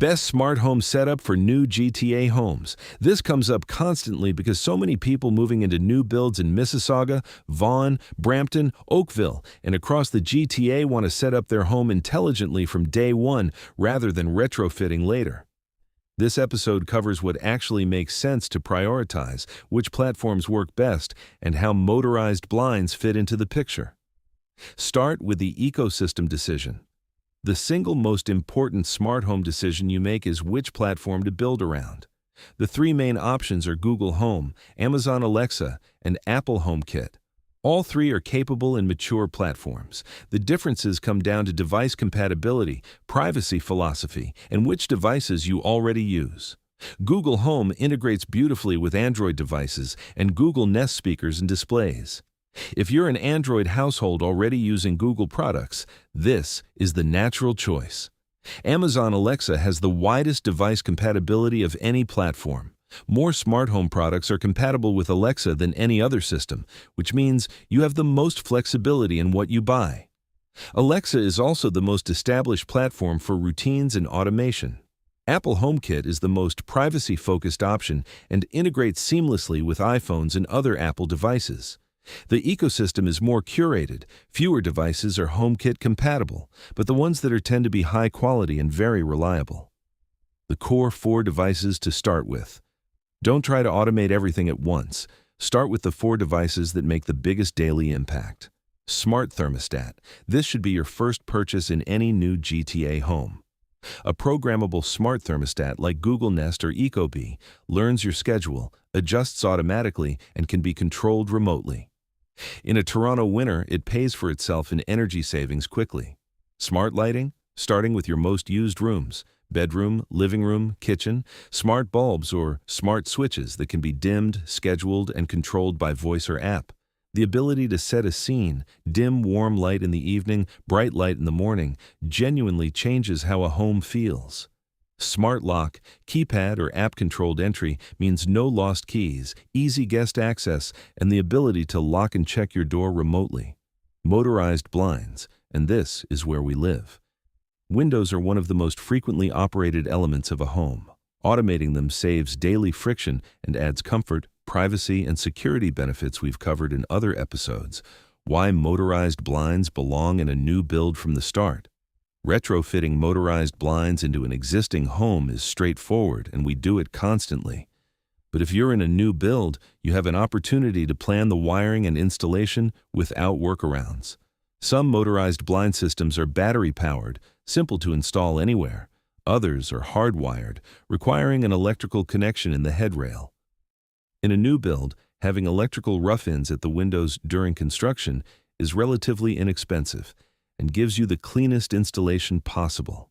Best smart home setup for new GTA homes. This comes up constantly because so many people moving into new builds in Mississauga, Vaughan, Brampton, Oakville, and across the GTA want to set up their home intelligently from day one rather than retrofitting later. This episode covers what actually makes sense to prioritize, which platforms work best, and how motorized blinds fit into the picture. Start with the ecosystem decision. The single most important smart home decision you make is which platform to build around. The three main options are Google Home, Amazon Alexa, and Apple HomeKit. All three are capable and mature platforms. The differences come down to device compatibility, privacy philosophy, and which devices you already use. Google Home integrates beautifully with Android devices and Google Nest speakers and displays. If you're an Android household already using Google products, this is the natural choice. Amazon Alexa has the widest device compatibility of any platform. More smart home products are compatible with Alexa than any other system, which means you have the most flexibility in what you buy. Alexa is also the most established platform for routines and automation. Apple HomeKit is the most privacy-focused option and integrates seamlessly with iPhones and other Apple devices. The ecosystem is more curated. Fewer devices are HomeKit compatible, but the ones that tend to be high quality and very reliable. The core 4 devices to start with. Don't try to automate everything at once. Start with the 4 devices that make the biggest daily impact. Smart thermostat. This should be your first purchase in any new GTA home. A programmable smart thermostat like Google Nest or Ecobee learns your schedule, adjusts automatically, and can be controlled remotely. In a Toronto winter, it pays for itself in energy savings quickly. Smart lighting, starting with your most used rooms, bedroom, living room, kitchen, smart bulbs or smart switches that can be dimmed, scheduled, and controlled by voice or app. The ability to set a scene, dim warm light in the evening, bright light in the morning, genuinely changes how a home feels. Smart lock, keypad, or app-controlled entry means no lost keys, easy guest access, and the ability to lock and check your door remotely. Motorized blinds, and this is where we live. Windows are one of the most frequently operated elements of a home. Automating them saves daily friction and adds comfort, privacy, and security benefits we've covered in other episodes. Why motorized blinds belong in a new build from the start. Retrofitting motorized blinds into an existing home is straightforward, and we do it constantly. But if you're in a new build, you have an opportunity to plan the wiring and installation without workarounds. Some motorized blind systems are battery-powered, simple to install anywhere. Others are hardwired, requiring an electrical connection in the headrail. In a new build, having electrical rough-ins at the windows during construction is relatively inexpensive and gives you the cleanest installation possible.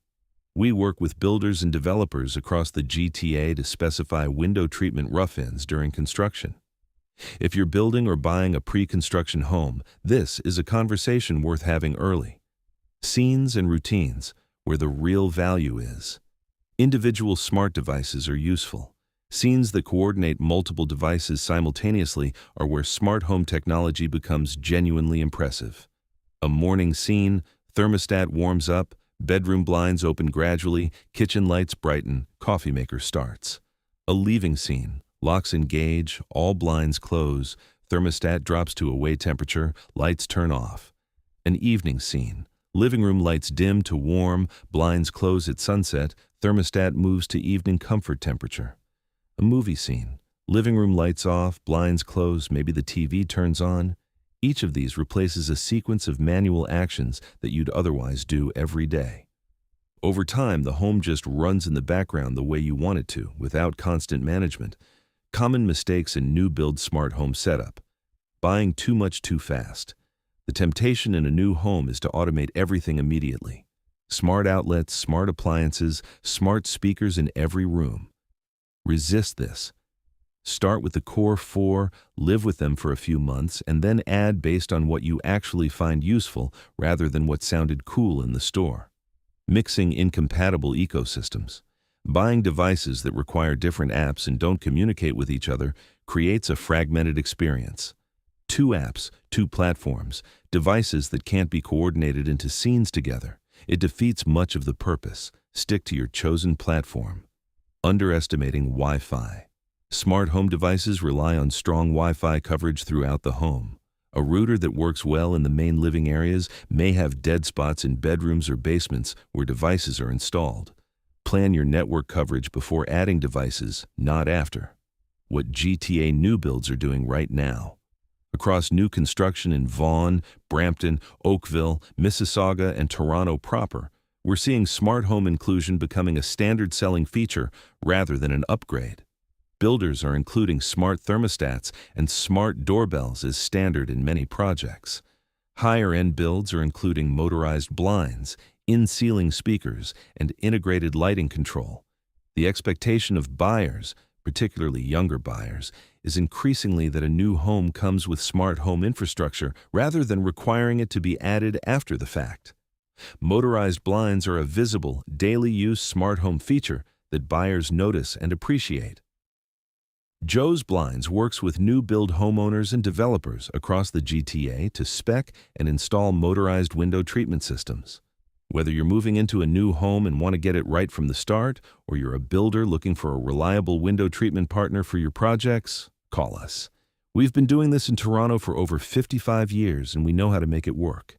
We work with builders and developers across the GTA to specify window treatment rough-ins during construction. If you're building or buying a pre-construction home, this is a conversation worth having early. Scenes and routines, where the real value is. Individual smart devices are useful. Scenes that coordinate multiple devices simultaneously are where smart home technology becomes genuinely impressive. A morning scene, thermostat warms up, bedroom blinds open gradually, kitchen lights brighten, coffee maker starts. A leaving scene, locks engage, all blinds close, thermostat drops to away temperature, lights turn off. An evening scene, living room lights dim to warm, blinds close at sunset, thermostat moves to evening comfort temperature. A movie scene, living room lights off, blinds close, maybe the TV turns on. Each of these replaces a sequence of manual actions that you'd otherwise do every day. Over time, the home just runs in the background the way you want it to, without constant management. Common mistakes in new build smart home setup. Buying too much too fast. The temptation in a new home is to automate everything immediately. Smart outlets, smart appliances, smart speakers in every room. Resist this. Start with the core 4, live with them for a few months, and then add based on what you actually find useful rather than what sounded cool in the store. Mixing incompatible ecosystems. Buying devices that require different apps and don't communicate with each other creates a fragmented experience. 2 apps, 2 platforms, devices that can't be coordinated into scenes together. It defeats much of the purpose. Stick to your chosen platform. Underestimating Wi-Fi. Smart home devices rely on strong Wi-Fi coverage throughout the home. A router that works well in the main living areas may have dead spots in bedrooms or basements where devices are installed. Plan your network coverage before adding devices, not after. What GTA new builds are doing right now. Across new construction in Vaughan, Brampton, Oakville, Mississauga, and Toronto proper, we're seeing smart home inclusion becoming a standard selling feature rather than an upgrade. Builders are including smart thermostats and smart doorbells as standard in many projects. Higher-end builds are including motorized blinds, in-ceiling speakers, and integrated lighting control. The expectation of buyers, particularly younger buyers, is increasingly that a new home comes with smart home infrastructure rather than requiring it to be added after the fact. Motorized blinds are a visible, daily-use smart home feature that buyers notice and appreciate. Joe's Blinds works with new build homeowners and developers across the GTA to spec and install motorized window treatment systems. Whether you're moving into a new home and want to get it right from the start, or you're a builder looking for a reliable window treatment partner for your projects, call us. We've been doing this in Toronto for over 55 years and we know how to make it work.